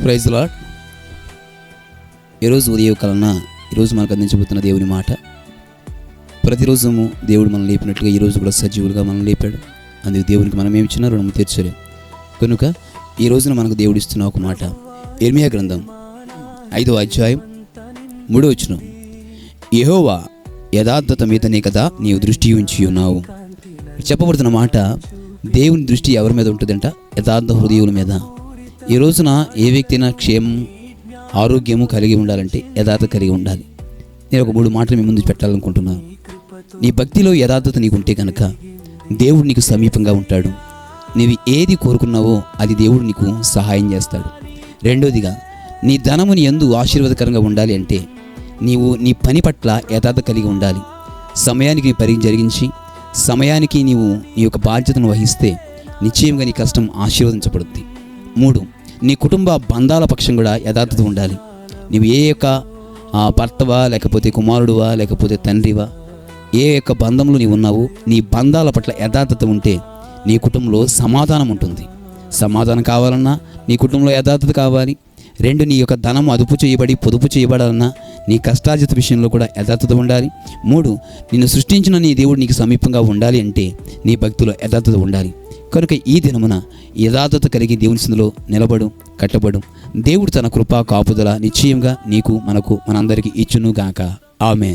Praise lord. ఈరోజు ఉదయకాలన ఈరోజు మనకు అందించబోతున్న దేవుని మాట. ప్రతిరోజు దేవుడు మనం లేపినట్టుగా ఈరోజు కూడా సజీవులుగా మనం లేపాడు. అందుకు దేవునికి మనం ఏమి ఇచ్చినా రుణం తీర్చలేం. కనుక ఈ రోజున మనకు దేవుడు ఇస్తున్న ఒక మాట యిర్మీయా గ్రంథం 5వ అధ్యాయం 3వ వచనం. యెహోవా యథార్థత మీదనే కదా నీవు దృష్టి ఉంచి ఉన్నావు. చెప్పబడుతున్న మాట, దేవుని దృష్టి ఎవరి మీద ఉంటుందంట? యథార్థ హృదయుల మీద. ఈ రోజున ఏ వ్యక్తి అయినా క్షేమం ఆరోగ్యము కలిగి ఉండాలంటే యథార్థత కలిగి ఉండాలి. నేను ఒక 3 మాటలు మీ ముందు పెట్టాలనుకుంటున్నాను. నీ భక్తిలో యథార్థత నీకుంటే కనుక దేవుడు నీకు సమీపంగా ఉంటాడు. నీవు ఏది కోరుకున్నావో అది దేవుడు నీకు సహాయం చేస్తాడు. రెండోదిగా, నీ ధనము నీ యందు ఆశీర్వాదకరంగా ఉండాలి అంటే నీవు నీ పని పట్ల యథార్థత కలిగి ఉండాలి. సమయానికి నీ పని జరిగించి సమయానికి నీవు నీ యొక్క బాధ్యతను వహిస్తే నిశ్చయంగా నీ కష్టం ఆశీర్వదించబడుద్ది. 3, నీ కుటుంబ బంధాల పక్షం కూడా యథార్థత ఉండాలి. నీవు ఏ యొక్క భర్తవా, లేకపోతే కుమారుడువా, లేకపోతే తండ్రివా, ఏ యొక్క బంధంలో నీవు ఉన్నావో నీ బంధాల పట్ల యథార్థత ఉంటే నీ కుటుంబంలో సమాధానం ఉంటుంది. సమాధానం కావాలన్నా నీ కుటుంబంలో యథార్థత కావాలి. 2, నీ యొక్క ధనము అదుపు చేయబడి పొదుపు చేయబడాలన్నా నీ కష్టార్జిత విషయంలో కూడా యథార్థత ఉండాలి. 3, నిన్ను సృష్టించిన నీ దేవుడు నీకు సమీపంగా ఉండాలి అంటే నీ భక్తిలో యథార్థత ఉండాలి. కనుక ఈ దినమున యథార్థత కలిగి దేవుని సన్నిధిలో నిలబడు, కట్టబడు. దేవుడు తన కృపా కాపుదల నిశ్చయంగా నీకు, మనకు, మనందరికీ ఇచ్చును గాక. ఆమేన్.